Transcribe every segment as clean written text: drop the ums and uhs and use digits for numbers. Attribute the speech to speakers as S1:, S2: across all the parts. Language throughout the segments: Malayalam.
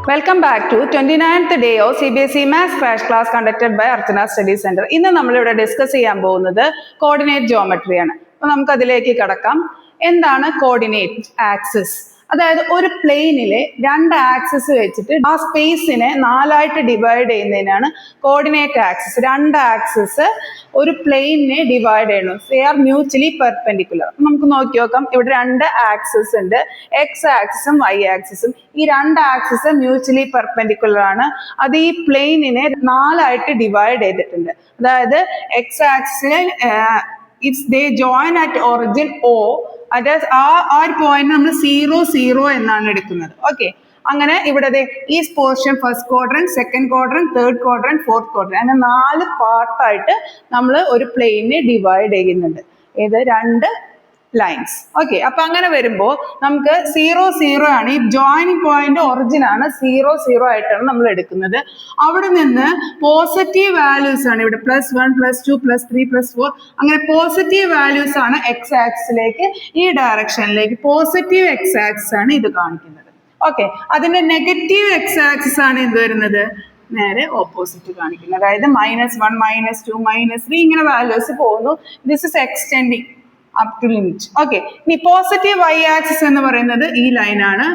S1: Welcome back to 29th day of CBSE Maths Crash Class conducted by Archana Study Center. ഇന്ന് നമ്മളിവിടെ ഡിസ്കസ് ചെയ്യാൻ പോകുന്നത് കോർഡിനേറ്റ് ജോമെട്രി ആണ്. അപ്പോൾ നമുക്ക് അതിലേക്ക് കടക്കാം. എന്താണ് കോർഡിനേറ്റ് ആക്സിസ്? അതായത് ഒരു പ്ലെയിനിലെ രണ്ട് ആക്സിസ് വെച്ചിട്ട് ആ സ്പേസിനെ നാലായിട്ട് ഡിവൈഡ് ചെയ്യുന്നതിനാണ് കോർഡിനേറ്റ് ആക്സിസ്. രണ്ട് ആക്സിസ് ഒരു പ്ലെയിനിനെ ഡിവൈഡ് ചെയ്യണം. They are mutually perpendicular. നമുക്ക് നോക്കി നോക്കാം. ഇവിടെ രണ്ട് ആക്സിസ് ഉണ്ട്, എക്സ് ആക്സിസും വൈ ആക്സിസും. ഈ രണ്ട് ആക്സിസ് മ്യൂച്വലി പെർപെൻഡിക്കുലർ ആണ്. അത് ഈ പ്ലെയിനിനെ നാലായിട്ട് ഡിവൈഡ് ചെയ്തിട്ടുണ്ട്. അതായത് എക്സ് ആക്സിസിനെ they join at origin O. അതായത് ആ ഒരു പോയിന്റ് നമ്മൾ 0, 0 എന്നാണ് എടുക്കുന്നത്. ഓക്കെ, അങ്ങനെ ഇവിടെ ഈ portion first quadrant, second quadrant, third quadrant, fourth quadrant, അങ്ങനെ 4 പാർട്ടായിട്ട് നമ്മൾ ഒരു പ്ലെയിനെ ഡിവൈഡ് ചെയ്യുന്നുണ്ട്. ഇത് രണ്ട് ലൈൻസ്. ഓക്കെ, അപ്പൊ അങ്ങനെ വരുമ്പോൾ നമുക്ക് 0, 0 ആണ് ഈ ജോയിനിങ് പോയിന്റ്. ഒറിജിൻ ആണ് 0, 0 ആയിട്ടാണ് നമ്മൾ എടുക്കുന്നത്. അവിടെ നിന്ന് പോസിറ്റീവ് വാല്യൂസ് ആണ് ഇവിടെ +1, +2, +3, +4 അങ്ങനെ പോസിറ്റീവ് വാല്യൂസ് ആണ് എക്സ് ആക്സിലേക്ക്, ഈ ഡയറക്ഷനിലേക്ക് പോസിറ്റീവ് എക്സ് ആക്സിസ് ആണ് ഇത് കാണിക്കുന്നത്. ഓക്കെ, അതിന്റെ നെഗറ്റീവ് എക്സ് ആക്സിസ് ആണ് എന്ത് വരുന്നത്, നേരെ ഓപ്പോസിറ്റ് കാണിക്കുന്നത്. അതായത് -1, -2, -3 ഇങ്ങനെ വാല്യൂസ് പോകുന്നു. This is extending up to limit. Okay, ഇനി പോസിറ്റീവ് വൈ ആക്സിസ് എന്ന് പറയുന്നത് ഈ ലൈനാണ്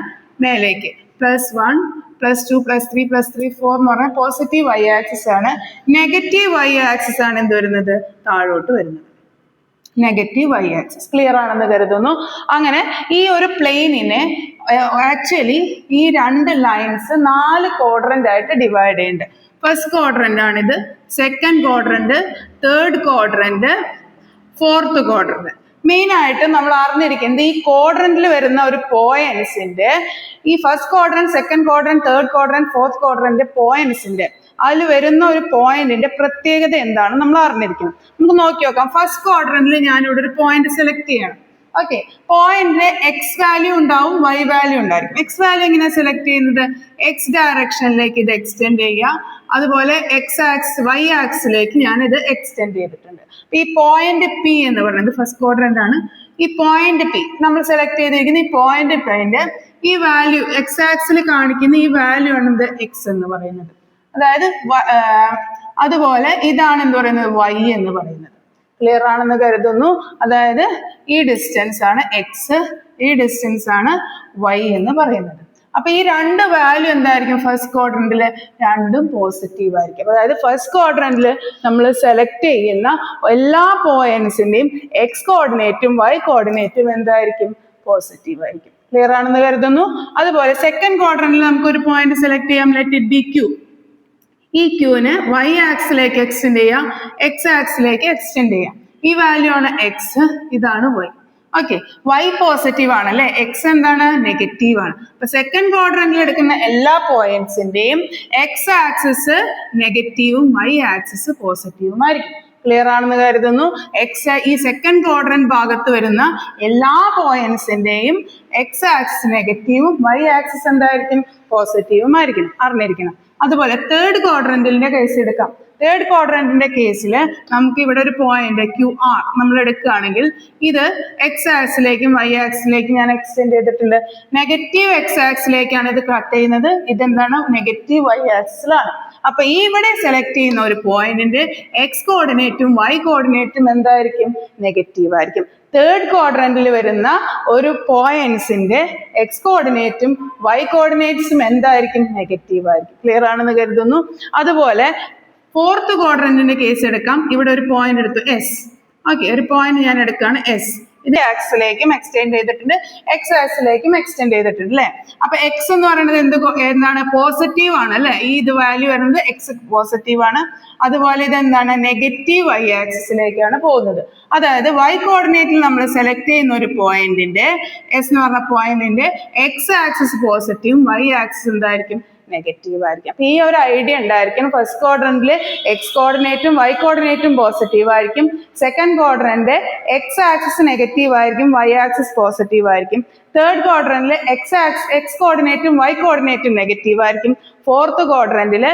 S1: മേലേക്ക്. +1, +2, +3, +3, 4 എന്ന് പറഞ്ഞാൽ പോസിറ്റീവ് വൈ ആക്സിസ് ആണ്. നെഗറ്റീവ് വൈ ആക്സിസ് ആണ് എന്ത് വരുന്നത്, താഴോട്ട് വരുന്നത്. നെഗറ്റീവ് വൈ ആക്സിസ് ക്ലിയർ ആണെന്ന് കരുതുന്നു. അങ്ങനെ ഈ ഒരു പ്ലെയിനിനെ ആക്ച്വലി ഈ രണ്ട് ലൈൻസ് 4 ക്വാഡ്രന്റ് ആയിട്ട് ഡിവൈഡ് ചെയ്യുന്നുണ്ട്. ഫസ്റ്റ് ക്വാഡ്രന്റ് ആണിത്, second quadrant, third quadrant, fourth quadrant. Main ആയിട്ട് നമ്മൾ അറിഞ്ഞിരിക്കുന്നത് ഈ ക്വാഡ്രന്റിൽ വരുന്ന ഒരു പോയിന്റ്സിന്റെ, ഈ first quadrant, second quadrant, third quadrant, fourth quadrant പോയിന്റ്സിന്റെ അതിൽ വരുന്ന ഒരു പോയിന്റിന്റെ പ്രത്യേകത എന്താണ് നമ്മൾ അറിഞ്ഞിരിക്കണം. നമുക്ക് നോക്കി നോക്കാം. ഫസ്റ്റ് ക്വാഡ്രന്റിൽ ഞാനിവിടെ ഒരു പോയിന്റ് സെലക്ട് ചെയ്യണം. ഓക്കെ, പോയിന്റിന് എക്സ് വാല്യൂ ഉണ്ടാവും, വൈ വാല്യൂ ഉണ്ടായിരിക്കും. എക്സ് വാല്യൂ എങ്ങനെ സെലക്ട് ചെയ്യുന്നത്, എക്സ് ഡയറക്ഷനിലേക്ക് ഇത് എക്സ്റ്റെൻഡ് ചെയ്യുക. അതുപോലെ എക്സ് ആക്സ് വൈ ആക്സിലേക്ക് ഞാൻ ഇത് എക്സ്റ്റെൻഡ് ചെയ്തിട്ടുണ്ട്. ഈ പോയിന്റ് പി എന്ന് പറയുന്നത് ഫസ്റ്റ് ക്വാഡ്രന്റ് ആണ്. ഈ പോയിന്റ് പി നമ്മൾ സെലക്ട് ചെയ്തിരിക്കുന്ന ഈ പോയിന്റ് പിന്റെ ഈ വാല്യൂ എക്സ് ആക്സിൽ കാണിക്കുന്ന ഈ വാല്യൂ ആണ് ഇത് എക്സ് എന്ന് പറയുന്നത്. അതായത് അതുപോലെ ഇതാണ് എന്ത് പറയുന്നത്, വൈ എന്ന് പറയുന്നത്. ക്ലിയർ ആണെന്ന് കരുതുന്നു. അതായത് ഈ ഡിസ്റ്റൻസ് ആണ് എക്സ്, ഈ ഡിസ്റ്റൻസ് ആണ് വൈ എന്ന് പറയുന്നത്. അപ്പൊ ഈ രണ്ട് വാല്യൂ എന്തായിരിക്കും, ഫസ്റ്റ് ക്വാഡ്രന്റില് രണ്ടും പോസിറ്റീവ് ആയിരിക്കും. അതായത് ഫസ്റ്റ് ക്വാഡ്രന്റില് നമ്മൾ സെലക്ട് ചെയ്യുന്ന എല്ലാ പോയിന്റ്സിന്റെയും എക്സ് കോർഡിനേറ്റും വൈ കോർഡിനേറ്റും എന്തായിരിക്കും, പോസിറ്റീവ് ആയിരിക്കും. ക്ലിയർ ആണെന്ന് കരുതുന്നു. അതുപോലെ സെക്കൻഡ് ക്വാഡ്രന്റിൽ നമുക്ക് ഒരു പോയിന്റ് സെലക്ട് ചെയ്യാം, ലെറ്റ് ഇറ്റ് ബി ക്യൂ. ഈ ക്യൂവിന് വൈ ആക്സിലേക്ക് എക്സ്റ്റെൻഡ് ചെയ്യാം, എക്സ് ആക്സിലേക്ക് എക്സ്റ്റെൻഡ് ചെയ്യാം. ഈ വാല്യൂ ആണ് എക്സ്, ഇതാണ് വൈ. ഓക്കെ, വൈ പോസിറ്റീവ് ആണ് അല്ലെ, എക്സ് എന്താണ്, നെഗറ്റീവ് ആണ്. അപ്പൊ സെക്കൻഡ് ക്വാഡ്രന്റിൽ എടുക്കുന്ന എല്ലാ പോയിന്റ്സിന്റെയും എക്സ് ആക്സിസ് നെഗറ്റീവും വൈ ആക്സിസ് പോസിറ്റീവും ആയിരിക്കും. ക്ലിയർ ആണെന്ന് കരുതുന്നു. എക്സ് ഈ സെക്കൻഡ് ക്വാഡ്രന്റ് ഭാഗത്ത് വരുന്ന എല്ലാ പോയിന്റ്സിന്റെയും എക്സ് ആക്സിസ് നെഗറ്റീവും വൈ ആക്സിസ് എന്തായിരിക്കും, പോസിറ്റീവും ആയിരിക്കണം, അറിഞ്ഞിരിക്കണം. അതുപോലെ തേർഡ് ക്വാഡ്രന്റിന്റെ കേസ് എടുക്കാം. തേർഡ് ക്വാഡ്രന്റിന്റെ കേസിൽ നമുക്ക് ഇവിടെ ഒരു പോയിന്റ് QR നമ്മൾ എടുക്കുകയാണെങ്കിൽ ഇത് എക്സ് ആക്സിലേക്കും വൈ ആക്സിലേക്കും ഞാൻ എക്സ്റ്റെൻഡ് ചെയ്തിട്ടുണ്ട്. നെഗറ്റീവ് എക്സ് ആക്സിലേക്കാണ് ഇത് കട്ട് ചെയ്യുന്നത്. ഇതെന്താണ്, നെഗറ്റീവ് വൈ ആക്സിലാണ്. അപ്പൊ ഈ ഇവിടെ സെലക്ട് ചെയ്യുന്ന ഒരു പോയിന്റിന്റെ എക്സ് കോർഡിനേറ്റും വൈ കോർഡിനേറ്റും എന്തായിരിക്കും, നെഗറ്റീവ് ആയിരിക്കും. തേർഡ് ക്വാഡ്രന്റിൽ വരുന്ന ഒരു പോയിന്റ്സിന്റെ എക്സ് കോർഡിനേറ്റും വൈ കോർഡിനേറ്റ്സും എന്തായിരിക്കും, നെഗറ്റീവ് ആയിരിക്കും. ക്ലിയർ ആണെന്ന് കരുതുന്നു. അതുപോലെ ഫോർത്ത് ക്വാഡ്രന്റിന്റെ കേസ് എടുക്കാം. ഇവിടെ ഒരു പോയിന്റ് എടുത്തു എസ്. ഓക്കെ, ഒരു പോയിന്റ് ഞാൻ എടുക്കുകയാണ് എസ്. ഇത് എക്സിലേക്കും എക്സ്റ്റെൻഡ് ചെയ്തിട്ടുണ്ട്, എക്സ് ആക്സിലേക്കും എക്സ്റ്റെൻഡ് ചെയ്തിട്ടുണ്ട് അല്ലെ. അപ്പൊ എക്സ് എന്ന് പറയുന്നത് എന്താണ്, പോസിറ്റീവ് ആണ് അല്ലെ. ഈ ഇത് വാല്യൂ വരുന്നത് എക്സ് പോസിറ്റീവ് ആണ്. അതുപോലെ ഇത് എന്താണ്, നെഗറ്റീവ് വൈ ആക്സിസിലേക്കാണ് പോകുന്നത്. അതായത് വൈ കോർഡിനേറ്റിൽ നമ്മൾ സെലക്ട് ചെയ്യുന്ന ഒരു പോയിന്റിന്റെ എസ് എന്ന് പറഞ്ഞ പോയിന്റിന്റെ എക്സ് ആക്സിസ് പോസിറ്റീവും വൈ ആക്സിസ് എന്തായിരിക്കും, നെഗറ്റീവ് ആയിരിക്കും. അപ്പൊ ഈ ഒരു ഐഡിയ ഉണ്ടായിരിക്കും. ഫസ്റ്റ് ക്വാഡ്രന്റില് എക്സ് കോർഡിനേറ്റും വൈ കോർഡിനേറ്റും പോസിറ്റീവ് ആയിരിക്കും. Second quadrant X axis negative ആയിരിക്കും, വൈ ആക്സിസ് പോസിറ്റീവ് ആയിരിക്കും. തേർഡ് ക്വാഡ്രന്റിൽ എക്സ് കോർഡിനേറ്റും വൈ കോർഡിനേറ്റും നെഗറ്റീവ് ആയിരിക്കും. ഫോർത്ത് ക്വാഡ്രന്റില്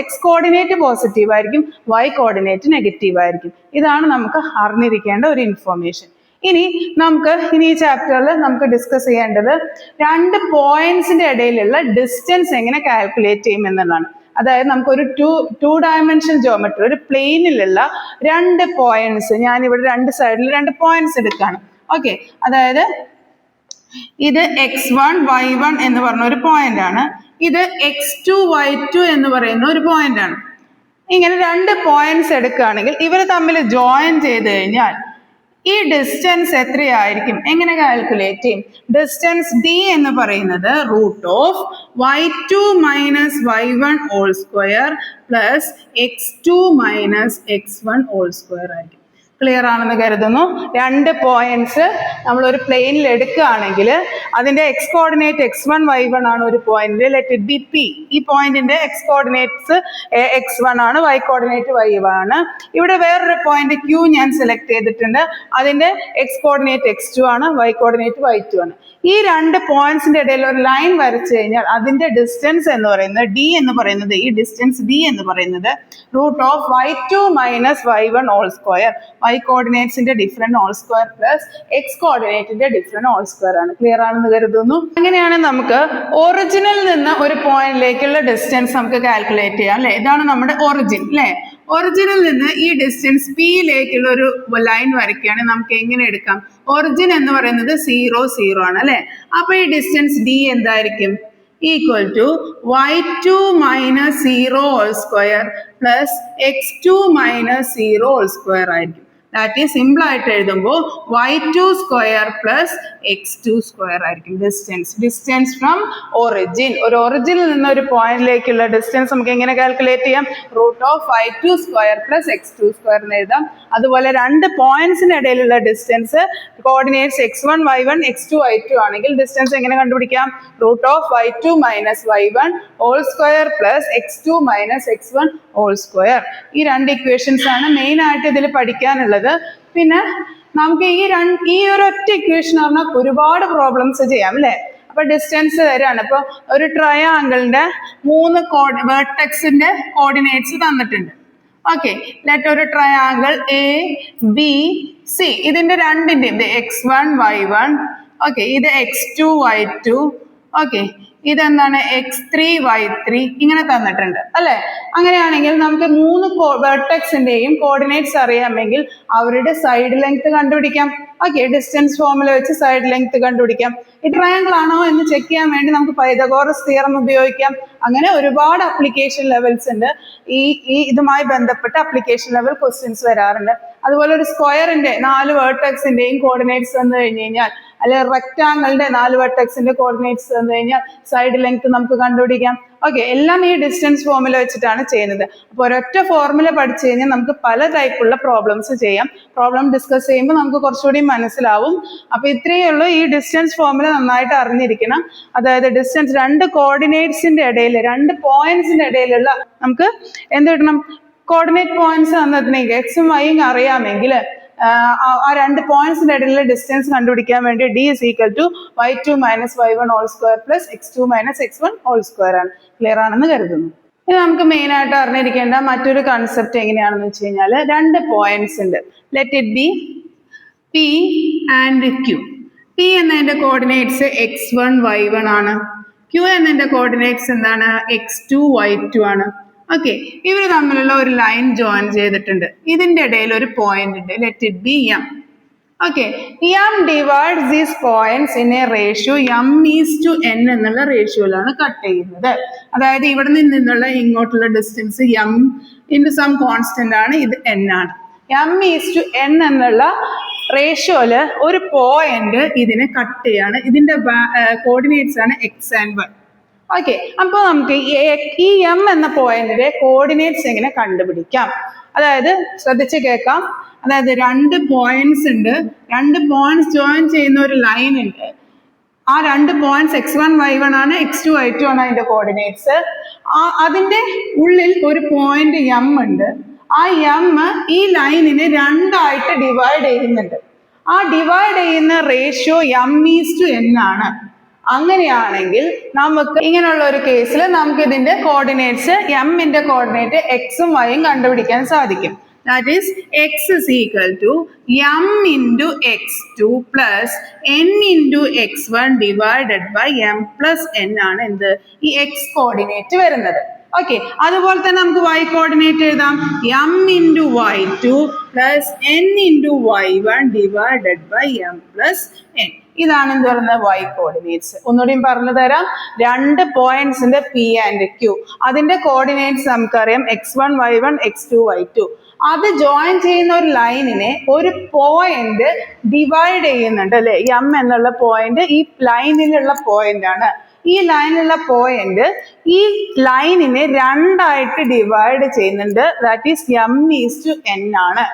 S1: എക്സ് കോർഡിനേറ്റ് പോസിറ്റീവ് ആയിരിക്കും, വൈ കോർഡിനേറ്റ് നെഗറ്റീവ് ആയിരിക്കും. ഇതാണ് നമുക്ക് അറിഞ്ഞിരിക്കേണ്ട ഒരു ഇൻഫോർമേഷൻ. ഇനി ഈ ചാപ്റ്ററിൽ നമുക്ക് ഡിസ്കസ് ചെയ്യേണ്ടത് രണ്ട് പോയിന്റ്സിന്റെ ഇടയിലുള്ള ഡിസ്റ്റൻസ് എങ്ങനെ കാൽക്കുലേറ്റ് ചെയ്യും എന്നുള്ളതാണ്. അതായത് നമുക്കൊരു ടു ഡയമെൻഷൻ ജോമെട്രി, ഒരു പ്ലെയിനിലുള്ള രണ്ട് പോയിന്റ്സ്, ഞാനിവിടെ രണ്ട് സൈഡിൽ രണ്ട് പോയിന്റ്സ് എടുക്കുകയാണ്. ഓക്കെ, അതായത് ഇത് x1 y1 എന്ന് പറഞ്ഞ ഒരു പോയിന്റ് ആണ്, ഇത് x2 y2 എന്ന് പറയുന്ന ഒരു പോയിന്റ് ആണ്. ഇങ്ങനെ രണ്ട് പോയിന്റ്സ് എടുക്കുകയാണെങ്കിൽ ഇവർ തമ്മിൽ ജോയിൻ ചെയ്ത് കഴിഞ്ഞാൽ ഈ ഡിസ്റ്റൻസ് എത്രയായിരിക്കും, എങ്ങനെ കാൽക്കുലേറ്റ് ചെയ്യും? ഡിസ്റ്റൻസ് d എന്ന് പറയുന്നത് √y2 - y1 whole square plus x2 - x1 whole square ആയിരിക്കും. ക്ലിയർ ആണെന്ന് കരുതുന്നു. രണ്ട് പോയിന്റ്സ് നമ്മൾ ഒരു പ്ലെയിനിൽ എടുക്കുകയാണെങ്കിൽ അതിന്റെ എക്സ് കോർഡിനേറ്റ് x1 y1 ആണ് ഒരു point, let it B P. ഈ പോയിന്റിന്റെ എക്സ് കോർഡിനേറ്റ്സ് x1 ആണ്, y കോർഡിനേറ്റ് y1 ആണ്. ഇവിടെ വേറൊരു പോയിന്റ് Q ഞാൻ സെലക്ട് ചെയ്തിട്ടുണ്ട്, അതിന്റെ എക്സ് കോർഡിനേറ്റ് x2 ആണ്, y കോർഡിനേറ്റ് y2 ആണ്. ഈ രണ്ട് പോയിന്റ്സിന്റെ ഇടയിൽ ഒരു ലൈൻ വരച്ചു കഴിഞ്ഞാൽ അതിന്റെ ഡിസ്റ്റൻസ് എന്ന് പറയുന്നത് d എന്ന് പറയുന്നത്, ഈ ഡിസ്റ്റൻസ് d എന്ന് പറയുന്നത് √y2 - y1 whole square, y കോർഡിനേറ്റ്സിന്റെ different whole square plus X കോർഡിനേറ്റിന്റെ ഡിഫറെന്റ് ഹോൾ സ്ക്വയർ ആണ്. ക്ലിയർ ആണെന്ന് കരുതുന്നു. അങ്ങനെയാണ് നമുക്ക് ഒറിജിനിൽ നിന്ന് ഒരു പോയിന്റിലേക്കുള്ള ഡിസ്റ്റൻസ് നമുക്ക് കാൽക്കുലേറ്റ് ചെയ്യാം അല്ലെ. ഇതാണ് നമ്മുടെ ഒറിജിൻ അല്ലെ. ഒറിജിനിൽ നിന്ന് ഈ ഡിസ്റ്റൻസ് P-യിലേക്കുള്ള ഒരു ലൈൻ വരയ്ക്കുകയാണെങ്കിൽ നമുക്ക് എങ്ങനെ എടുക്കാം? ഒറിജിൻ എന്ന് പറയുന്നത് 0 0 ആണ് അല്ലെ. അപ്പൊ ഈ ഡിസ്റ്റൻസ് d എന്തായിരിക്കും? Equal to y2 - 0 whole square plus x2 - 0 whole square ആയിരിക്കും. ദാറ്റ് ഈസ് സിമ്പിൾ ആയിട്ട് എഴുതുമ്പോൾ y2 square plus x2 square ആയിരിക്കും ഡിസ്റ്റൻസ് ഫ്രം ഒറിജിൻ. ഒരു ഒറിജിനിൽ നിന്ന് ഒരു പോയിന്റിലേക്കുള്ള ഡിസ്റ്റൻസ് നമുക്ക് എങ്ങനെ കാൽക്കുലേറ്റ് ചെയ്യാം? √y2 square plus x2 square എന്ന് എഴുതാം. അതുപോലെ രണ്ട് പോയിന്റ്സിന് ഇടയിലുള്ള distance coordinates x1 y1 x2 y2 ആണെങ്കിൽ ഡിസ്റ്റൻസ് എങ്ങനെ കണ്ടുപിടിക്കാം? √y2 - y1 whole square plus x2 - x1 whole square. ഈ രണ്ട് ഇക്വേഷൻസ് ആണ് മെയിൻ ആയിട്ട് ഇതിൽ പഠിക്കാനുള്ളത്. പിന്നെ നമുക്ക് ഈ ഒരു ഒറ്റ ഇക്വേഷൻ പറഞ്ഞാൽ ഒരുപാട് പ്രോബ്ലംസ് ചെയ്യാം അല്ലെ. അപ്പൊ ഡിസ്റ്റൻസ് തരാണ്. ഇപ്പൊ ഒരു ട്രയാങ്കിളിന്റെ 3 വെർട്ടെക്സിന്റെ കോർഡിനേറ്റ്സ് തന്നിട്ടുണ്ട്. ഓക്കെ, ലെറ്റ് ഒരു ട്രയാങ്കിൾ ABC, ഇതിന്റെ രണ്ടിന്റെയും x1 y1, ഓക്കെ, ഇത് x2 y2, ഓക്കെ, ഇതെന്താണ് x3 y3 ഇങ്ങനെ തന്നിട്ടുണ്ട് അല്ലെ. അങ്ങനെയാണെങ്കിൽ നമുക്ക് 3 വെർട്ടെക്സിന്റെയും കോർഡിനേറ്റ്സ് അറിയാമെങ്കിൽ അവരുടെ സൈഡ് ലെങ്ത് കണ്ടുപിടിക്കാം. ഓക്കെ, ഡിസ്റ്റൻസ് ഫോർമുല വെച്ച് സൈഡ് ലെങ്ത് കണ്ടുപിടിക്കാം. ഈ ട്രയാങ്കിൾ ആണോ എന്ന് ചെക്ക് ചെയ്യാൻ വേണ്ടി നമുക്ക് പൈതഗോറസ് തിയറം ഉപയോഗിക്കാം. അങ്ങനെ ഒരുപാട് അപ്ലിക്കേഷൻ ലെവൽസ് ഉണ്ട്. ഇതുമായി ബന്ധപ്പെട്ട അപ്ലിക്കേഷൻ ലെവൽ ക്വസ്റ്റ്യൻസ് വരാറുണ്ട്. അതുപോലെ ഒരു സ്ക്വയറിന്റെ 4 വെർട്ടെക്സിന്റെയും കോർഡിനേറ്റ്സ് തന്നു കഴിഞ്ഞ് കഴിഞ്ഞാൽ, അല്ലെ റെക്ടാങ്കിളിന്റെ 4 വെർട്ടെക്സിന്റെ കോർഡിനേറ്റ്സ് തന്നു കഴിഞ്ഞാൽ സൈഡ് ലെങ്ത് നമുക്ക് കണ്ടുപിടിക്കാം. ഓക്കെ, എല്ലാം ഈ ഡിസ്റ്റൻസ് ഫോർമുല വെച്ചിട്ടാണ് ചെയ്യുന്നത്. അപ്പോൾ ഒരൊറ്റ ഫോർമുല പഠിച്ചു കഴിഞ്ഞാൽ നമുക്ക് പല ടൈപ്പുള്ള പ്രോബ്ലംസ് ചെയ്യാം. പ്രോബ്ലം ഡിസ്കസ് ചെയ്യുമ്പോൾ നമുക്ക് കുറച്ചുകൂടി മനസ്സിലാവും. അപ്പൊ ഇത്രയേ ഉള്ളൂ. ഈ ഡിസ്റ്റൻസ് ഫോർമുല നന്നായിട്ട് അറിഞ്ഞിരിക്കണം. അതായത് ഡിസ്റ്റൻസ് രണ്ട് കോർഡിനേറ്റ്സിന്റെ ഇടയിൽ, രണ്ട് പോയിന്റ്സിന്റെ ഇടയിലുള്ള നമുക്ക് എന്ത് കിട്ടണം? കോർഡിനേറ്റ് പോയിന്റ്സ് തന്നിട്ടുണ്ടെങ്കിൽ എക്സും വൈയും അറിയാമെങ്കിൽ ആ രണ്ട് പോയിന്റ്സിന്റെ ഇടയിലുള്ള ഡിസ്റ്റൻസ് കണ്ടുപിടിക്കാൻ വേണ്ടി d is equal to y2 - y1 whole square plus x2 - x1 whole square ആണ്. ക്ലിയർ ആണെന്ന് കരുതുന്നു. ഇത് നമുക്ക് മെയിൻ ആയിട്ട് അറിഞ്ഞിരിക്കേണ്ട മറ്റൊരു കൺസെപ്റ്റ് എങ്ങനെയാണെന്ന് വെച്ച് കഴിഞ്ഞാൽ, രണ്ട് പോയിന്റ്സ് ഉണ്ട്. Let it B P and Q. P എന്നതിന്റെ കോർഡിനേറ്റ്സ് x1 y1 ആണ്. Q എന്നതിന്റെ കോർഡിനേറ്റ്സ് എന്താണ്? x2 y2 ആണ്. ഓക്കെ, ഇവർ തമ്മിലുള്ള ഒരു ലൈൻ ജോയിൻ ചെയ്തിട്ടുണ്ട്. ഇതിന്റെ ഇടയിൽ ഒരു പോയിന്റ് ഉണ്ട്, let it be M. Okay, M divides these points in a ratio M:n എന്നുള്ള റേഷ്യോയിലാണ് കട്ട് ചെയ്യുന്നത്. അതായത് ഇവിടെ നിന്നുള്ള ഇങ്ങോട്ടുള്ള distance M into some constant ആണ്, ഇത് n ആണ്. M:n എന്നുള്ള റേഷ്യോയില് ഒരു പോയിന്റ് ഇതിനെ കട്ട് ചെയ്യാണ്. ഇതിന്റെ കോർഡിനേറ്റ്സ് ആണ് x and y. ഓക്കെ, അപ്പോൾ നമുക്ക് ഈ M എന്ന പോയിന്റിന്റെ കോർഡിനേറ്റ്സ് എങ്ങനെ കണ്ടുപിടിക്കാം? അതായത് ശ്രദ്ധിച്ച് കേൾക്കാം. അതായത് രണ്ട് പോയിന്റ്സ് ഉണ്ട്, രണ്ട് പോയിന്റ്സ് ജോയിൻ ചെയ്യുന്ന ഒരു ലൈൻ ഉണ്ട്. ആ രണ്ട് പോയിന്റ്സ് x1 y1 ആണ്, x2 y2 ആണ് അതിന്റെ കോർഡിനേറ്റ്സ്. അതിന്റെ ഉള്ളിൽ ഒരു പോയിന്റ് M ഉണ്ട്. ആ M ഈ ലൈനിനെ രണ്ടായിട്ട് ഡിവൈഡ് ചെയ്യുന്നുണ്ട്. ആ ഡിവൈഡ് ചെയ്യുന്ന റേഷ്യോ M:n ആണ്. അങ്ങനെയാണെങ്കിൽ നമുക്ക് ഇങ്ങനെയുള്ള ഒരു കേസിൽ നമുക്ക് ഇതിന്റെ കോർഡിനേറ്റ്സ് M-ന്റെ കോർഡിനേറ്റ് എക്സും വൈയും കണ്ടുപിടിക്കാൻ സാധിക്കും. That is x is equal to m into x2 plus n into x1 divided by m plus n ആണ് എന്ത് ഈ x കോർഡിനേറ്റ് വരുന്നത്. ഓക്കെ, അതുപോലെ തന്നെ നമുക്ക് y കോർഡിനേറ്റ് എഴുതാം. m into y2 plus n into y1 divided by m plus n. ഇതാണ് എന്ത് പറയുന്നത് y കോർഡിനേറ്റ്സ്. ഒന്നുകൂടിയും പറഞ്ഞു തരാം. രണ്ട് പോയിന്റ്സിന്റെ p ആൻഡ് q, അതിന്റെ കോർഡിനേറ്റ്സ് നമുക്കറിയാം x1 y1 x2 y2. അത് ജോയിൻ ചെയ്യുന്ന ഒരു ലൈനിനെ ഒരു പോയിന്റ് ഡിവൈഡ് ചെയ്യുന്നുണ്ട് അല്ലെ. എം എന്നുള്ള പോയിന്റ് ഈ ലൈനിലുള്ള പോയിന്റ് ആണ്. ഈ ലൈനിലുള്ള പോയിന്റ് ഈ ലൈനിനെ രണ്ടായിട്ട് ഡിവൈഡ് ചെയ്യുന്നുണ്ട്. ദാറ്റ് ഈസ് m:n ആണ്.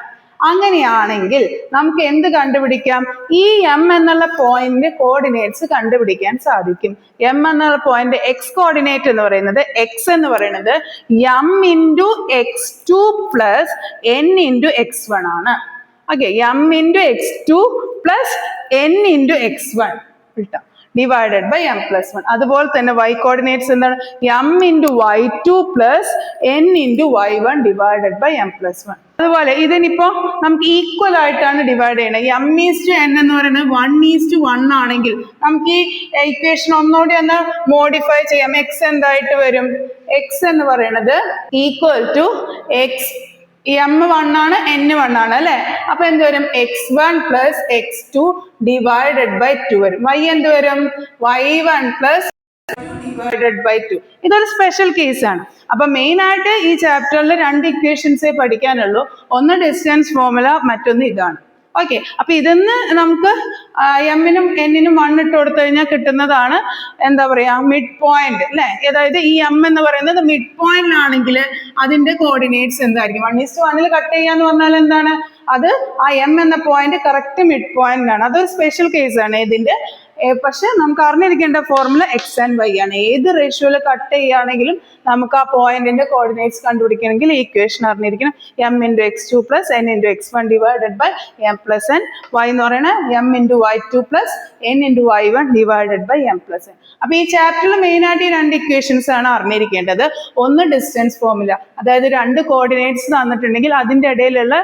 S1: അങ്ങനെയാണെങ്കിൽ നമുക്ക് എന്ത് കണ്ടുപിടിക്കാം? ഈ എം എന്നുള്ള പോയിന്റ് കോർഡിനേറ്റ്സ് കണ്ടുപിടിക്കാൻ സാധിക്കും. എം എന്നുള്ള പോയിന്റ് എക്സ് കോർഡിനേറ്റ് എന്ന് പറയുന്നത് എക്സ് എന്ന് പറയുന്നത് m into x2 plus n into x1 ആണ്. Okay, m into x2 plus n into x1 divided by m plus 1. അതുപോലെ തന്നെ y കോർഡിനേറ്റ്സ് എന്താണ്? m into y2 plus n into y1 divided by m plus 1. അതുപോലെ ഇതിനിപ്പോ നമുക്ക് ഈക്വൽ ആയിട്ടാണ് ഡിവൈഡ് ചെയ്യണത്. m:n എന്ന് പറയുന്നത് 1:1 ആണെങ്കിൽ നമുക്ക് ഈ ഇക്വേഷൻ ഒന്നുകൂടി ഒന്ന് മോഡിഫൈ ചെയ്യാം. എക്സ് എന്തായിട്ട് വരും? എക്സ് എന്ന് പറയുന്നത് ഈക്വൽ ടു എക്സ്, m 1 ആണ്, n 1 ആണ് അല്ലെ. അപ്പൊ എന്ത് വരും? x1 plus x2 divided by 2 വരും. y എന്ത് വരും? y1 plus divided by 2. ഇതൊരു സ്പെഷ്യൽ കേസ് ആണ്. അപ്പൊ മെയിൻ ആയിട്ട് ഈ ചാപ്റ്ററിൽ രണ്ട് ഇക്വേഷൻസേ പഠിക്കാനുള്ളൂ. ഒന്ന് ഡിസ്റ്റൻസ് ഫോർമുല, മറ്റൊന്ന് ഇതാണ്. ഓക്കെ, അപ്പൊ ഇതിന്ന് നമുക്ക് എമ്മിനും എന്നിനും 1 ഇട്ട് കൊടുത്തു കഴിഞ്ഞാൽ കിട്ടുന്നതാണ് എന്താ പറയാ മിഡ് പോയിന്റ് അല്ലെ. അതായത് ഈ എം എന്ന് പറയുന്നത് മിഡ് പോയിന്റ് ആണെങ്കിൽ അതിന്റെ കോർഡിനേറ്റ്സ് എന്തായിരിക്കും? 1:1 കട്ട് ചെയ്യാന്ന് പറഞ്ഞാൽ എന്താണ്? അത് ആ എം എന്ന പോയിന്റ് കറക്റ്റ് മിഡ് പോയിന്റ് ആണ്. അതൊരു സ്പെഷ്യൽ കേസ് ആണ് ഇതിന്റെ. പക്ഷെ നമുക്ക് അറിഞ്ഞിരിക്കേണ്ട ഫോർമുല എക്സ് ആൻഡ് വൈ ആണ്. ഏത് റേഷ്യോയിൽ കട്ട് ചെയ്യുകയാണെങ്കിലും നമുക്ക് ആ പോയിന്റിന്റെ കോർഡിനേറ്റ്സ് കണ്ടുപിടിക്കണമെങ്കിൽ ഈ ഇക്വേഷൻ അറിഞ്ഞിരിക്കണം. M into x2 plus n into x1 divided by m plus n. y എന്ന് പറയുന്നത് m into y2 plus n into y1 divided by m plus n. അപ്പൊ ഈ ചാപ്റ്ററിൽ മെയിൻ ആയിട്ട് ഈ രണ്ട് ഇക്വേഷൻസ് ആണ് അറിഞ്ഞിരിക്കേണ്ടത്. ഒന്ന് ഡിസ്റ്റൻസ് ഫോർമുല, അതായത് രണ്ട് കോർഡിനേറ്റ്സ് തന്നിട്ടുണ്ടെങ്കിൽ അതിന്റെ ഇടയിലുള്ള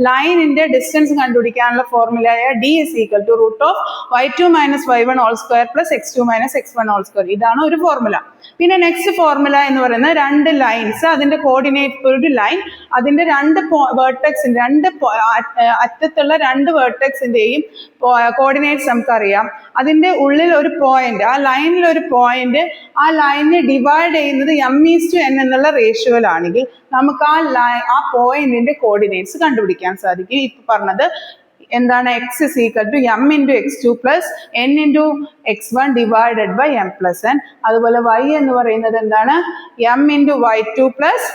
S1: ലൈനിന്റെ ഡിസ്റ്റൻസ് കണ്ടുപിടിക്കാനുള്ള ഫോർമുലയായ d is equal to root of y2 minus y1 all square plus x2 minus x1 all square. ഇതാണ് ഒരു ഫോർമുല. പിന്നെ നെക്സ്റ്റ് ഫോർമുല എന്ന് പറയുന്നത് രണ്ട് ലൈൻസ്, അതിന്റെ കോർഡിനേറ്റ് ഒരു ലൈൻ, അതിന്റെ രണ്ട് വേർട്ടെക്സിന്റെ അറ്റത്തുള്ള രണ്ട് വേർട്ടെക്സിന്റെയും കോർഡിനേറ്റ്സ് നമുക്കറിയാം. അതിന്റെ ഉള്ളിൽ ഒരു പോയിന്റ്, ആ ലൈനിൽ ഒരു പോയിന്റ്, ആ ലൈനിനെ ഡിവൈഡ് ചെയ്യുന്നത് m:n എന്നുള്ള റേഷ്യോയിലാണെങ്കിൽ നമുക്ക് ആ പോയിന്റിന്റെ കോർഡിനേറ്റ്സ് കണ്ടുപിടിക്കാൻ സാധിക്കും. ഇപ്പൊ പറഞ്ഞത് എന്താണ്? X is equal to m into x2 plus n into x1 divided by m plus n. അതുപോലെ y എന്ന് പറയുന്നത് എന്താണ്? m into y2 plus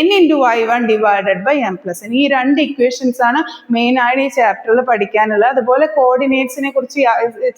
S1: n into y1 divided by m plus n. ഈ രണ്ട് ഇക്വേഷൻസ് ആണ് മെയിൻ ആയിട്ട് ഈ ചാപ്റ്ററിൽ പഠിക്കാനുള്ളത്. അതുപോലെ കോർഡിനേറ്റ്സിനെ കുറിച്ച്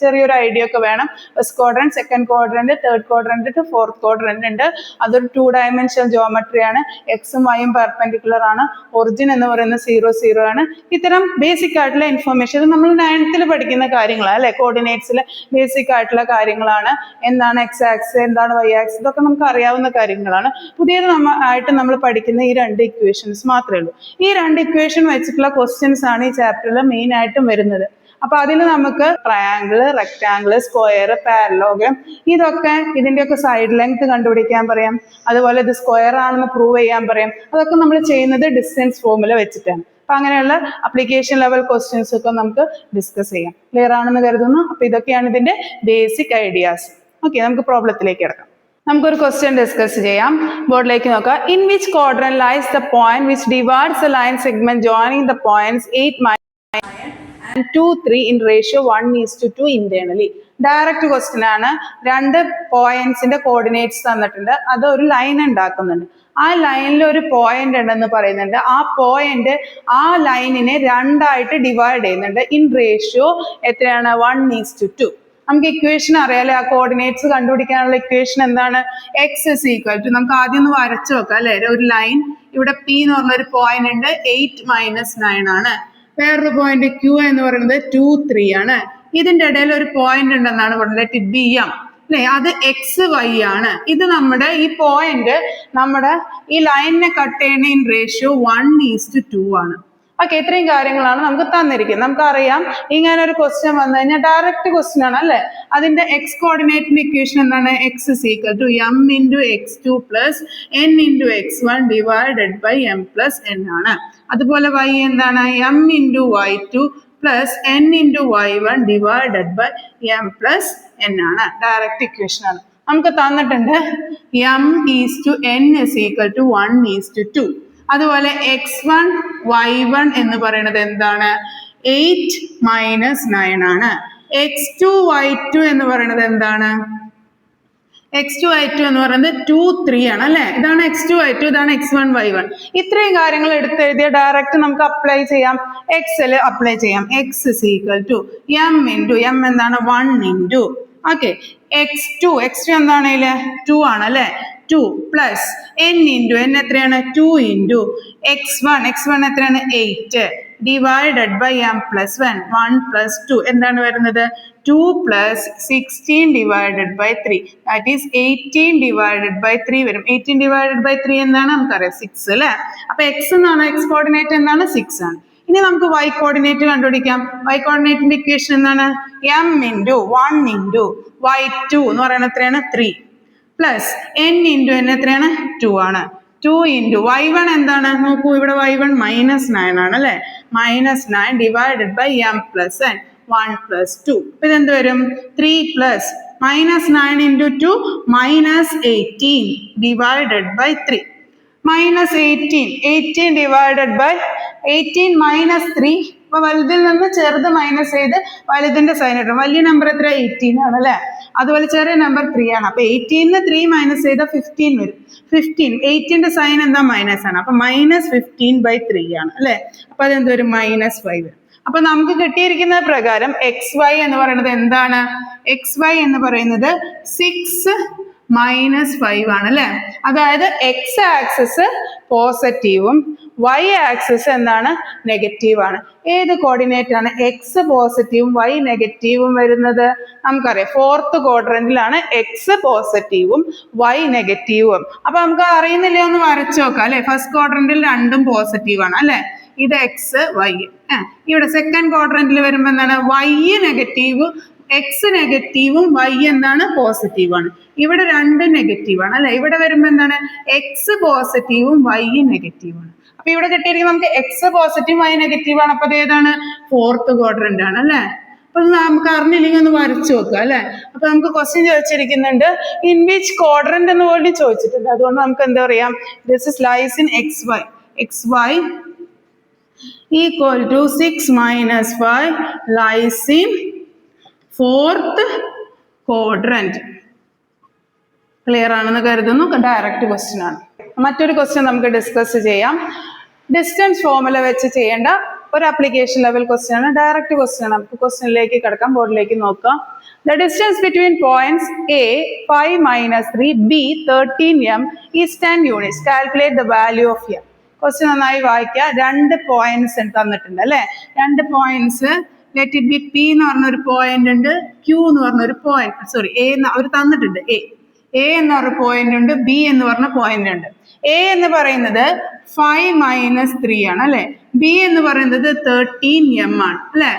S1: ചെറിയൊരു ഐഡിയ ഒക്കെ വേണം. First quadrant, second quadrant, third quadrant to fourth quadrant ഉണ്ട്. അതൊരു 2 ഡയമെൻഷണൽ ജോമെട്രി ആണ്. എക്സും വൈയും പെർപെൻഡിക്കുലർ ആണ്. ഒറിജിൻ എന്ന് പറയുന്നത് 0 0 ആണ്. ഇത്തരം ബേസിക് ആയിട്ടുള്ള ഇൻഫർമേഷൻ നമ്മൾ 9th പഠിക്കുന്ന കാര്യങ്ങളാണ് അല്ലെ. കോർഡിനേറ്റ്സിലെ ബേസിക് ആയിട്ടുള്ള കാര്യങ്ങളാണ്. എന്താണ് എക്സ് ആക്സിസ്, എന്താണ് വൈ ആക്സിസ്, ഇതൊക്കെ നമുക്ക് അറിയാവുന്ന കാര്യങ്ങളാണ്. പുതിയത് ആയിട്ട് നമ്മൾ പഠിക്കുന്ന ഈ രണ്ട് ഇക്വേഷൻസ് മാത്രമേ ഉള്ളൂ. ഈ രണ്ട് ഇക്വേഷൻ വെച്ചിട്ടുള്ള ക്വസ്റ്റ്യൻസ് ആണ് ഈ ചാപ്റ്ററിൽ മെയിൻ ആയിട്ടും വരുന്നത്. അപ്പൊ അതിൽ നമുക്ക് ട്രയാങ്കിള്, റെക്ടാങ്കിള്, സ്ക്വയർ, പാരലോഗ്രാം, ഇതൊക്കെ ഇതിന്റെയൊക്കെ സൈഡ് ലെങ്ത് കണ്ടുപിടിക്കാൻ പറയാം. അതുപോലെ ഇത് സ്ക്വയർ ആണെന്ന് പ്രൂവ് ചെയ്യാൻ പറയാം. അതൊക്കെ നമ്മൾ ചെയ്യുന്നത് ഡിസ്റ്റൻസ് ഫോർമുല വെച്ചിട്ടാണ്. അപ്പൊ അങ്ങനെയുള്ള അപ്ലിക്കേഷൻ ലെവൽ ക്വസ്റ്റ്യൻസ് ഒക്കെ നമുക്ക് ഡിസ്കസ് ചെയ്യാം. ക്ലിയർ ആണെന്ന് കരുതുന്നു. അപ്പൊ ഇതൊക്കെയാണ് ഇതിന്റെ ബേസിക് ഐഡിയാസ്. ഓക്കെ, നമുക്ക് പ്രോബ്ലത്തിലേക്ക് കിടക്കാം. നമുക്കൊരു ക്വസ്റ്റ്യൻ ഡിസ്കസ് ചെയ്യാം. ബോർഡിലേക്ക് നോക്കാം. In which quadrant lies the point which divides the line segment joining the points 8, 9 and 2, 3 in ratio 1:2 internally. Direct question ആണ്. രണ്ട് പോയിന്റ്സിന്റെ കോർഡിനേറ്റ്സ് തന്നിട്ടുണ്ട്. അത് ഒരു ലൈൻ ഉണ്ടാക്കുന്നുണ്ട്. ആ ലൈനിൽ ഒരു പോയിന്റ് ഉണ്ടെന്ന് പറയുന്നുണ്ട്. ആ പോയിന്റ് ആ ലൈനിനെ രണ്ടായിട്ട് ഡിവൈഡ് ചെയ്യുന്നുണ്ട്. ഇൻ റേഷ്യോ എത്രയാണ്? 1:2. നമുക്ക് ഇക്വേഷൻ അറിയാലേ. ആ കോർഡിനേറ്റ്സ് കണ്ടുപിടിക്കാനുള്ള ഇക്വേഷൻ എന്താണ്? എക്സ് ഇസ് ഈക്വൽ ടു, നമുക്ക് ആദ്യം ഒന്ന് വരച്ചു നോക്കാം അല്ലെ. ഒരു ലൈൻ, ഇവിടെ പി എന്ന് പറഞ്ഞൊരു പോയിന്റ് ഉണ്ട്, 8 - 9 ആണ്. വേറൊരു പോയിന്റ് Q എന്ന് പറയുന്നത് 2, 3 ആണ്. ഇതിന്റെ ഇടയിൽ ഒരു പോയിന്റ് ഉണ്ടെന്നാണ് പറഞ്ഞത്. Let it B M. അല്ലെ, അത് എക്സ് വൈ ആണ്. ഇത് നമ്മുടെ ഈ പോയിന്റ് നമ്മുടെ ഈ ലൈനിനെ കട്ട് ചെയ്യുന്ന ഇൻ റേഷ്യോ 1:2 ആണ്. ഓക്കെ, ഇത്രയും കാര്യങ്ങളാണ് നമുക്ക് തന്നിരിക്കുന്നത്. നമുക്കറിയാം ഇങ്ങനെ ഒരു ക്വസ്റ്റ്യൻ വന്നു കഴിഞ്ഞാൽ ഡയറക്റ്റ് ക്വസ്റ്റ്യൻ ആണ് അല്ലെ. അതിന്റെ എക്സ് കോർഡിനേറ്റിന്റെ ഇക്വേഷൻ എന്താണ്? X is equal to m into x2 plus n into x1 divided by m plus n ആണ്. അതുപോലെ y എന്താണ്? M into y2 plus n into y1 divided by m plus n ആണ്. ഡയറക്റ്റ് ഇക്വേഷൻ ആണ്. നമുക്ക് തന്നിട്ടുണ്ട് m is to n is equal to 1:2. അതുപോലെ x1 y1 എന്ന് പറയുന്നത് എന്താണ്? 8 മൈനസ് 9 ആണ്. x2 y2 എന്ന് പറയുന്നത് എന്താണ്? x2 y2 എന്ന് പറയുന്നത് 2 3 ആണ് അല്ലെ. ഇതാണ് x2 y2, ഇതാണ് x1 y1. ഇത്രയും കാര്യങ്ങൾ എടുത്ത് എഴുതിയ ഡയറക്റ്റ് നമുക്ക് അപ്ലൈ ചെയ്യാം. എക്സിൽ അപ്ലൈ ചെയ്യാം. x is equal to m into M എന്താണ്? 1 ഇൻറ്റു ഓക്കെ x2 എന്താണ്? 2 ആണ് അല്ലെ. 2 പ്ലസ് n ഇൻറ്റു n എത്രയാണ്? 2 ഇൻറ്റു x1 എത്രയാണ്? 8 divided by m plus 1 plus 2 എന്താണ് വരുന്നത്? 2 plus 16 divided by 3 that is 18 divided by 3 വരും. 18 ഡിവൈഡഡ് ബൈ 3 എന്താണ്? നമുക്കറിയാം 6 അല്ലെ. അപ്പൊ എക്സ് എന്നാണ്, എക്സ് കോർഡിനേറ്റ് എന്താണ്? 6 ആണ്. ഇനി നമുക്ക് y കോർഡിനേറ്റ് കണ്ടുപിടിക്കാം. y കോർഡിനേറ്റിന്റെ ഇക്വേഷൻ എന്താണ്? m ഇൻറ്റു 1 ഇൻറ്റു y2 എന്ന് പറയുന്നത് എത്രയാണ്? 3 പ്ലസ് n ഇൻറ്റു n എത്രയാണ്? 2 ആണ്. 2 ഇൻറ്റു y1 എന്താണ്? നോക്കൂ, ഇവിടെ y1 മൈനസ് 9 ആണ് അല്ലെ. Minus 9 divided by m plus n 1 plus 2. ഇതെന്ത് വരും? 3 plus minus 9 into 2 minus 18 divided by 3 minus 18 divided by 18 minus 3. അപ്പൊ വലുതിൽ നിന്ന് ചെറുത് മൈനസ് ചെയ്ത് വലുതിന്റെ സൈൻ ഇടണം. വലിയ നമ്പർ എത്ര? 18 ആണ് അല്ലെ. അതുപോലെ ചെറിയ നമ്പർ 3 ആണ്. അപ്പൊ 18 3 മൈനസ് ചെയ്ത 15 വരും. 15 18ന്റെ സൈൻ എന്താ? മൈനസ് ആണ്. അപ്പൊ മൈനസ് 15/3 ആണ് അല്ലെ. അപ്പൊ അതെന്ത് വരും? മൈനസ് 5 വരും. അപ്പൊ നമുക്ക് കിട്ടിയിരിക്കുന്ന പ്രകാരം xy എന്ന് പറയുന്നത് എന്താണ്? xy എന്ന് പറയുന്നത് 6 മൈനസ് 5 ആണ് അല്ലെ. അതായത് എക്സ് ആക്സിസ് പോസിറ്റീവും y ആക്സിസ് എന്താണ്? നെഗറ്റീവ് ആണ്. ഏത് കോർഡിനേറ്റ് ആണ് എക്സ് പോസിറ്റീവും y നെഗറ്റീവും വരുന്നത്? നമുക്കറിയാം ഫോർത്ത് ക്വാഡ്രന്റിലാണ് എക്സ് പോസിറ്റീവും y നെഗറ്റീവും. അപ്പൊ നമുക്ക് അറിയുന്നില്ലേ, ഒന്ന് വരച്ചു നോക്കാം അല്ലെ. ഫസ്റ്റ് ക്വാഡ്രന്റിൽ രണ്ടും പോസിറ്റീവ് ആണ് അല്ലെ. ഇത് എക്സ് വൈ. ഇവിടെ സെക്കൻഡ് ക്വാഡ്രന്റിൽ വരുമ്പോ എന്താണ്? y നെഗറ്റീവ്, എക്സ് നെഗറ്റീവും y എന്താണ്? പോസിറ്റീവ് ആണ്. ഇവിടെ രണ്ടും നെഗറ്റീവ് ആണ് അല്ലെ. ഇവിടെ വരുമ്പോ എന്താണ്? എക്സ് പോസിറ്റീവും y നെഗറ്റീവ് ആണ്. അപ്പൊ ഇവിടെ കിട്ടിയിരിക്കുന്നത് നമുക്ക് എക്സ് പോസിറ്റീവ് y നെഗറ്റീവ് ആണ്. അപ്പൊ ഏതാണ്? ഫോർത്ത് ക്വാഡ്രന്റ് ആണ് അല്ലെ. അപ്പൊ നമുക്ക് അറിഞ്ഞില്ലെങ്കിൽ ഒന്ന് വരച്ചു നോക്കുക അല്ലെ. അപ്പൊ നമുക്ക് ക്വസ്റ്റ്യൻ ചോദിച്ചിരിക്കുന്നുണ്ട് ഇൻ വിച്ച് ക്വാഡ്രന്റ് എന്ന് പോലും ചോദിച്ചിട്ടുണ്ട്. അതുകൊണ്ട് നമുക്ക് എന്താ പറയാം? This is lies in xy equal to 6 minus 5 lies in fourth quadrant. Clear ആണെന്ന് കരുതുന്നു. ഡയറക്റ്റ് ക്വസ്റ്റ്യൻ ആണ്. മറ്റൊരു ക്വസ്റ്റ്യൻ നമുക്ക് ഡിസ്കസ് ചെയ്യാം. ഡിസ്റ്റൻസ് ഫോർമുല വെച്ച് ചെയ്യേണ്ട ഒരു ആപ്ലിക്കേഷൻ ലെവൽ ക്വസ്റ്റ്യൻ ആണ്. ഡയറക്റ്റ് ക്വസ്റ്റ്യൻ ആണ്. നമുക്ക് ക്വസ്റ്റ്യനിലേക്ക് കിടക്കാം. ബോർഡിലേക്ക് നോക്കാം. The distance between points A 5 - 3 B 13 m is 10 units. Calculate the value of m. Question നന്നായി വായിക്കുക. 2 പോയിന്റ്സ് തന്നിട്ടുണ്ട് അല്ലെ. 2 points let it B P എന്ന് പറഞ്ഞൊരു പോയിന്റ് ഉണ്ട്, Q എന്ന് പറഞ്ഞൊരു പോയിന്റ്, സോറി A അവർ തന്നിട്ടുണ്ട്. A എന്ന് പറഞ്ഞ പോയിന്റ് ഉണ്ട്, B എന്ന് പറഞ്ഞ പോയിന്റ് ഉണ്ട്. A എന്ന് പറയുന്നത് 5 - 3 ആണ് അല്ലെ. B എന്ന് പറയുന്നത് 13 m ആണ് അല്ലെ.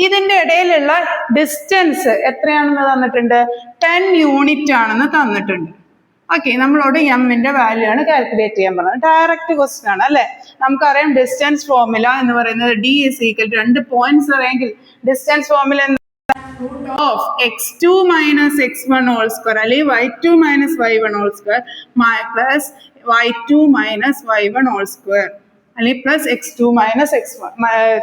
S1: ഇതിന്റെ ഇടയിലുള്ള ഡിസ്റ്റൻസ് എത്രയാണെന്ന് തന്നിട്ടുണ്ട്? 10 യൂണിറ്റ് ആണെന്ന് തന്നിട്ടുണ്ട്. ഓക്കെ, നമ്മളോട് എമ്മിന്റെ വാല്യൂ ആണ് കാൽക്കുലേറ്റ് ചെയ്യാൻ പറഞ്ഞത്. ഡയറക്റ്റ് ക്വസ്റ്റ്യൻ ആണ് അല്ലെ. നമുക്കറിയാം ഡിസ്റ്റൻസ് ഫോർമുല എന്ന് പറയുന്നത് D is equal to 2 points അറിയെങ്കിൽ distance formula of x2 minus x1 whole square അല്ലെങ്കിൽ y2 minus y1 whole square plus y2 minus y1 whole square അല്ലെങ്കിൽ പ്ലസ് x2 minus x1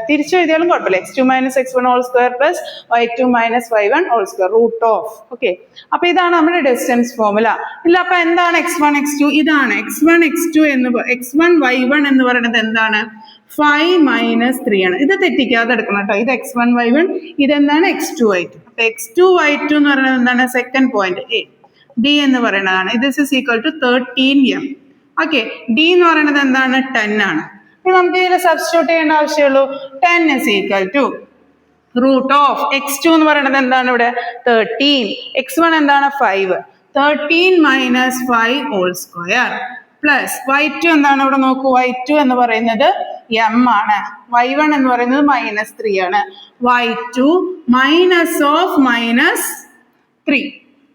S1: തിരിച്ചു എഴുതിയാലും കുഴപ്പമില്ല. x2 minus x1 whole square plus y2 minus y1 whole square root of. Okay, അപ്പൊ ഇതാണ് നമ്മുടെ ഡിസ്റ്റൻസ് ഫോർമുല. ഇല്ല, അപ്പൊ എന്താണ് x1 x2? ഇതാണ് x1 x2 എന്ന് x1 y1 എന്ന് പറയുന്നത് എന്താണ്? 5 - 3 ആണ്. ഇത് തെറ്റിക്കാതെ എടുക്കണം കേട്ടോ. ഇത് x1 y1, ഇതെന്താണ്? x2 y2. അപ്പൊ x2 y2 എന്ന് പറയുന്നത് എന്താണ്? Second point A. D എന്ന് പറയുന്നതാണ്. ഇത് is equal to 13 m. Okay, D എന്ന് പറയുന്നത് എന്താണ്? 10 ആണ്. നമുക്ക് ഇതിൽ സബ്സ്റ്റിറ്റ്യൂട്ട് ചെയ്യേണ്ട ആവശ്യമുള്ളൂ. 10 is equal to root of x2 എന്ന് പറയുന്നത് എന്താണ് ഇവിടെ 13, x1 എന്താണ് 5, 13 minus 5 whole square plus y2 എന്താണ് ഇവിടെ നോക്കൂ, y2 എന്ന് പറയുന്നത് m ആണ്, y1 എന്ന് പറയുന്നത് -3 ആണ്, y2 minus of -3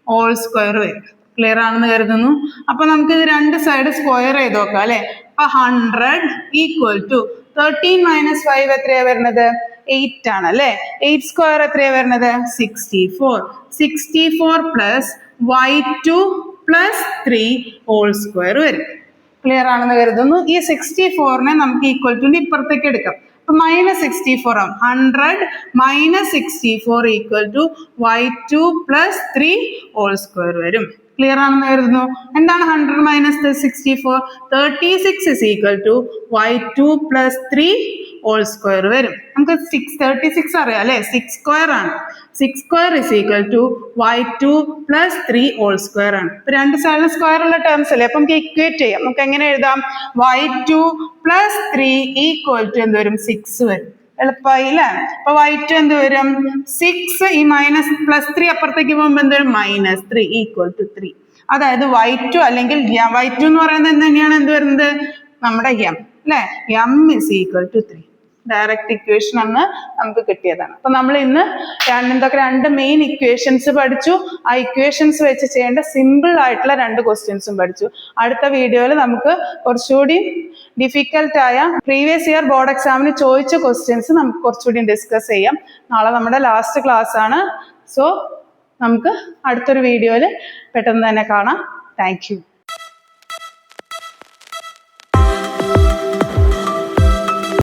S1: whole square വരും. ക്ലിയർ ആണെന്ന് കരുതുന്നു. അപ്പൊ നമുക്ക് ഇത് രണ്ട് സൈഡ് സ്ക്വയർ ചെയ്ത് നോക്കാം അല്ലെ. അപ്പൊ 100 ഈക്വൽ ടു 13 മൈനസ് 5 എത്രയാ വരുന്നത് 8 ആണ് അല്ലെ. 8 സ്ക്വയർ എത്രയാ വരുന്നത് 64, 64 plus y2 plus 3 whole square വരും. ക്ലിയർ ആണെന്ന് കരുതുന്നു. ഈ 64നെ നമുക്ക് ഈക്വൽ ടു ഇപ്പുറത്തേക്ക് എടുക്കാം. അപ്പൊ -64 ആവും. 100 minus 64 equal to y2 plus 3 whole square വരും. ക്ലിയർ ആണെന്ന് കരുതുന്നു. എന്താണ് 100 minus 64? 36 is equal to y2 plus 3 whole square വരും. നമുക്ക് 36 അറിയാം അല്ലെ, 6 സ്ക്വയർ ആണ്. 6 square is equal to y2 plus 3 whole square ആണ്. ഇപ്പൊ രണ്ട് സൈഡിലും സ്ക്വയർ ഉള്ള ടേംസ് അല്ലേ, അപ്പൊ നമുക്ക് ഇക്വേറ്റ് ചെയ്യാം. നമുക്ക് എങ്ങനെ എഴുതാം, y2 പ്ലസ് 3 ഈക്വൽ ടു എന്ത് വരും 6 വരും. എളുപ്പമായി അല്ലേ. അപ്പൊ y2 എന്ത് വരും 6, ഈ -+3 അപ്പുറത്തേക്ക് പോകുമ്പോ എന്ത് വരും -3 ഈക്വൽ ടു 3. അതായത് y2 അല്ലെങ്കിൽ y2 എന്ന് പറയുന്നത് എന്ത് തന്നെയാണ് എന്ത് വരുന്നത് നമ്മുടെ m അല്ലെ, m is equal to 3. Direct equation എന്ന് നമുക്ക് കിട്ടിയതാണ്. അപ്പൊ നമ്മൾ ഇന്ന് രണ്ട് മെയിൻ ഇക്വേഷൻസ് പഠിച്ചു. ആ ഇക്വേഷൻസ് വെച്ച് ചെയ്യേണ്ട സിമ്പിൾ ആയിട്ടുള്ള 2 ക്വസ്റ്റ്യൻസും പഠിച്ചു. അടുത്ത വീഡിയോയിൽ നമുക്ക് കുറച്ചുകൂടി ഡിഫിക്കൽട്ട് ആയ പ്രീവിയസ് ഇയർ ബോർഡ് എക്സാമിന് ചോദിച്ച ക്വസ്റ്റ്യൻസ് നമുക്ക് കുറച്ചുകൂടി ഡിസ്കസ് ചെയ്യാം. നാളെ നമ്മുടെ ലാസ്റ്റ് ക്ലാസ് ആണ്. സോ നമുക്ക് അടുത്തൊരു വീഡിയോയിൽ പെട്ടെന്ന് തന്നെ കാണാം. Thank you.